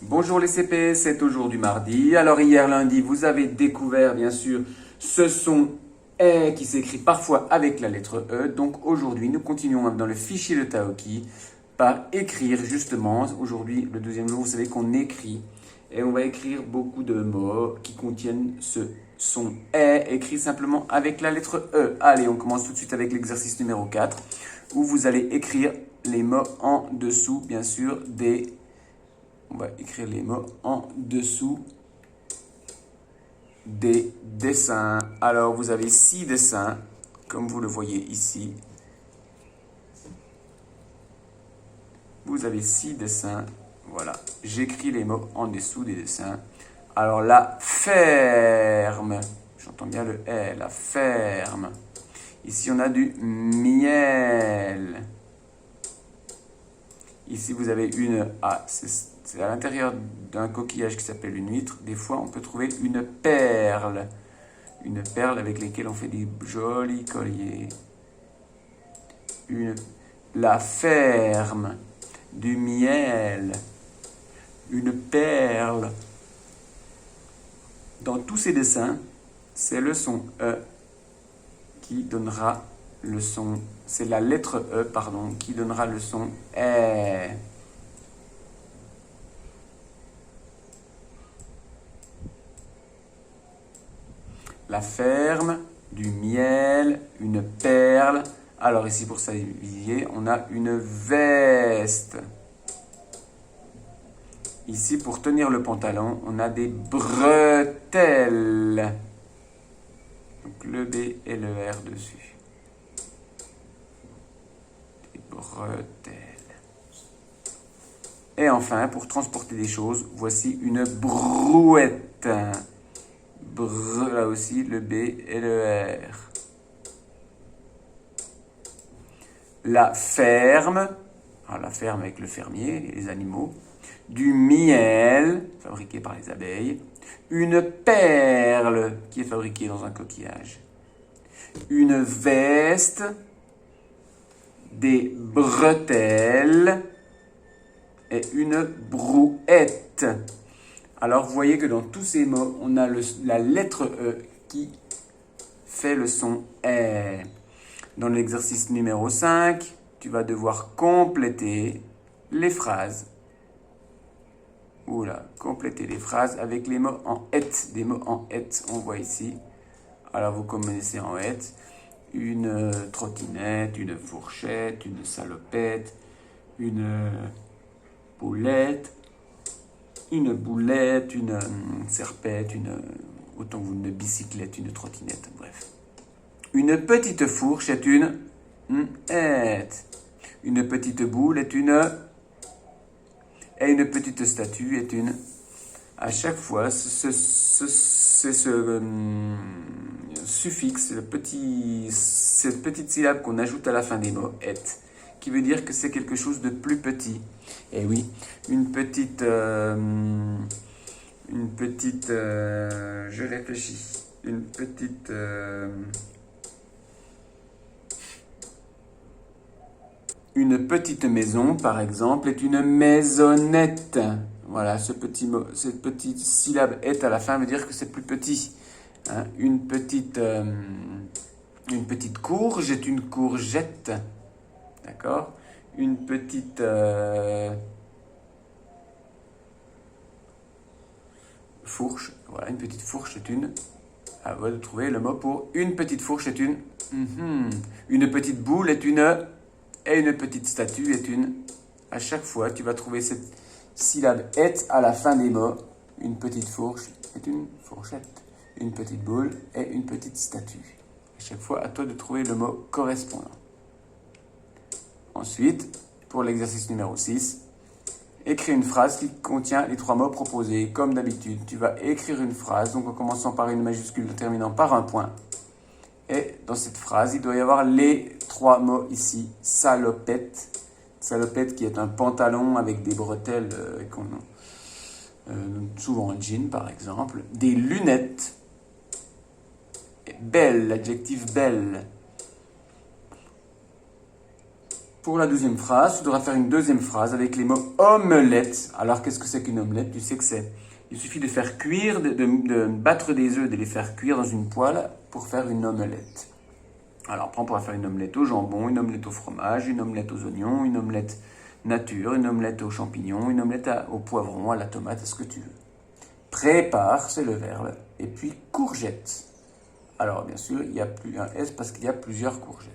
Bonjour les CP, c'est aujourd'hui mardi. Alors hier lundi, vous avez découvert bien sûr ce son E qui s'écrit parfois avec la lettre E. Donc aujourd'hui, nous continuons dans le fichier de Taoki par écrire justement. Aujourd'hui, le deuxième jour, vous savez qu'on écrit et on va écrire beaucoup de mots qui contiennent ce son E écrit simplement avec la lettre E. Allez, on commence tout de suite avec l'exercice numéro 4 où vous allez écrire les mots en dessous, bien sûr, des... On va écrire les mots en dessous des dessins. Alors, vous avez 6 dessins, comme vous le voyez ici. Vous avez 6 dessins. Voilà, j'écris les mots en dessous des dessins. Alors, la ferme. J'entends bien le L, la ferme. Ici, on a du miel. Ici, vous avez une... Ah, c'est à l'intérieur d'un coquillage qui s'appelle une huître. Des fois, on peut trouver une perle. Une perle avec laquelle on fait des jolis colliers. La ferme. Du miel. Une perle. Dans tous ces dessins, c'est le son E qui donnera le son... C'est la lettre E, pardon, qui donnera le son E. La ferme, du miel, une perle. Alors ici pour s'habiller, on a une veste. Ici pour tenir le pantalon, on a des bretelles. Donc le B et le R dessus. Des bretelles. Et enfin, pour transporter des choses, voici une brouette. Là aussi, le B et le R. La ferme, alors la ferme avec le fermier et les animaux. Du miel, fabriqué par les abeilles. Une perle, qui est fabriquée dans un coquillage. Une veste. Des bretelles. Et une brouette. Alors, vous voyez que dans tous ces mots, on a la lettre E qui fait le son R. Dans l'exercice numéro 5, tu vas devoir compléter les phrases. Oula, compléter les phrases avec les mots en et. Des mots en et, on voit ici. Alors, vous commencez en et. Une trottinette, une fourchette, une salopette, une boulette. Une boulette, une serpette, autant que une bicyclette, une trottinette, bref. Une petite fourche est une aide. Une petite boule est une... Et une petite statue est une... À chaque fois, c'est ce suffixe, cette petite syllabe qu'on ajoute à la fin des mots, est, qui veut dire que c'est quelque chose de plus petit. Et oui, une petite, je réfléchis, une petite maison, par exemple, est une maisonnette. Voilà, cette petite syllabe est à la fin veut dire que c'est plus petit. Hein, une petite courge est une courgette. D'accord ? Une petite fourche. Voilà, une petite fourche est une... À vous de trouver le mot pour une petite fourche est une... Une petite boule est une... Et une petite statue est une... À chaque fois, tu vas trouver cette syllabe « est » à la fin des mots. Une petite fourche est une fourchette. Une petite boule est une petite statue. À chaque fois, à toi de trouver le mot correspondant. Ensuite, pour l'exercice numéro 6, écris une phrase qui contient les 3 mots proposés. Comme d'habitude, tu vas écrire une phrase, donc en commençant par une majuscule, en terminant par un point. Et dans cette phrase, il doit y avoir les 3 mots ici. Salopette. Salopette qui est un pantalon avec des bretelles, souvent en jean par exemple. Des lunettes. Et belle, l'adjectif belle. Pour la deuxième phrase, tu devras faire une deuxième phrase avec les mots omelette. Alors, qu'est-ce que c'est qu'une omelette? Tu sais que c'est... Il suffit de faire cuire, de battre des œufs, de les faire cuire dans une poêle pour faire une omelette. Alors, on pourra faire une omelette au jambon, une omelette au fromage, une omelette aux oignons, une omelette nature, une omelette aux champignons, une omelette au poivron, à la tomate, à ce que tu veux. Prépare, c'est le verbe. Et puis, courgette. Alors, bien sûr, il n'y a plus un S parce qu'il y a plusieurs courgettes.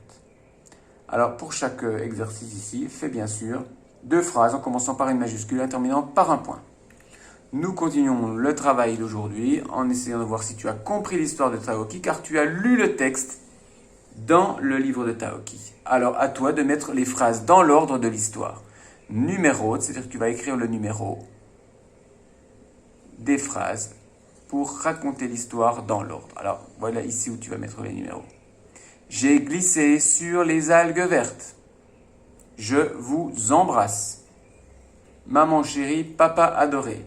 Alors, pour chaque exercice ici, fais bien sûr 2 phrases en commençant par une majuscule et terminant par un point. Nous continuons le travail d'aujourd'hui en essayant de voir si tu as compris l'histoire de Taoki, car tu as lu le texte dans le livre de Taoki. Alors, à toi de mettre les phrases dans l'ordre de l'histoire. Numéro, c'est-à-dire que tu vas écrire le numéro des phrases pour raconter l'histoire dans l'ordre. Alors, voilà ici où tu vas mettre les numéros. J'ai glissé sur les algues vertes. Je vous embrasse. Maman chérie, papa adoré.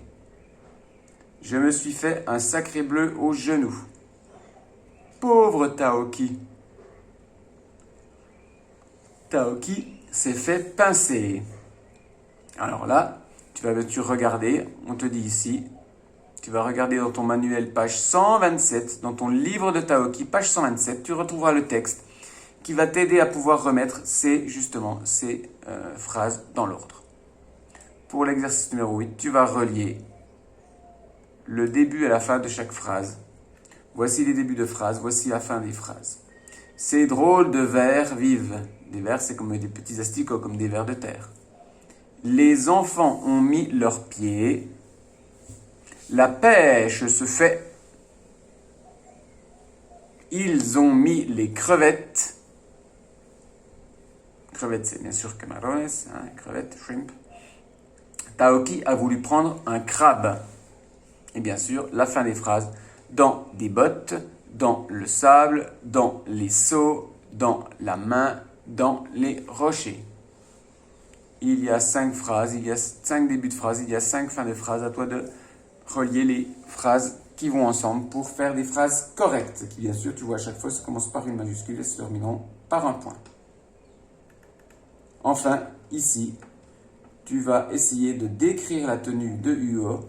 Je me suis fait un sacré bleu au genou. Pauvre Taoki. Taoki s'est fait pincer. Alors là, tu vas regarder, on te dit ici, tu vas regarder dans ton manuel page 127, dans ton livre de Taoki, page 127, tu retrouveras le texte qui va t'aider à pouvoir remettre ces phrases dans l'ordre. Pour l'exercice numéro 8, tu vas relier le début et la fin de chaque phrase. Voici les débuts de phrases, voici la fin des phrases. Ces drôles de vers vivent. Des vers, c'est comme des petits asticots, comme des vers de terre. Les enfants ont mis leurs pieds. La pêche se fait. Ils ont mis les crevettes. Crevettes, c'est bien sûr camarones, crevettes, shrimp. Taoki a voulu prendre un crabe. Et bien sûr, la fin des phrases. Dans des bottes, dans le sable, dans les seaux, dans la main, dans les rochers. Il y a 5 phrases, il y a 5 débuts de phrases, il y a 5 fins de phrases. À toi de relier les phrases qui vont ensemble pour faire des phrases correctes, qui bien sûr, tu vois à chaque fois, se commencent par une majuscule et se termineront par un point. Enfin, ici, tu vas essayer de décrire la tenue de Hugo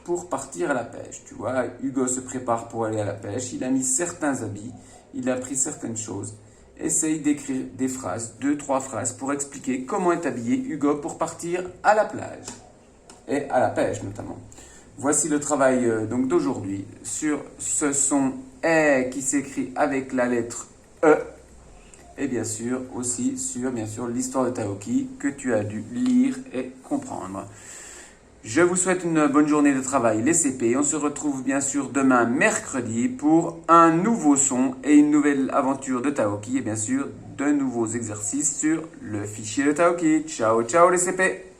pour partir à la pêche. Tu vois, Hugo se prépare pour aller à la pêche, il a mis certains habits, il a pris certaines choses. Essaye d'écrire des phrases, 2-3 phrases, pour expliquer comment est habillé Hugo pour partir à la plage. Et à la pêche notamment. Voici le travail donc d'aujourd'hui sur ce son E qui s'écrit avec la lettre E. Et bien sûr aussi sur l'histoire de Taoki que tu as dû lire et comprendre. Je vous souhaite une bonne journée de travail, les CP. On se retrouve bien sûr demain mercredi pour un nouveau son et une nouvelle aventure de Taoki. Et bien sûr, de nouveaux exercices sur le fichier de Taoki. Ciao, ciao les CP!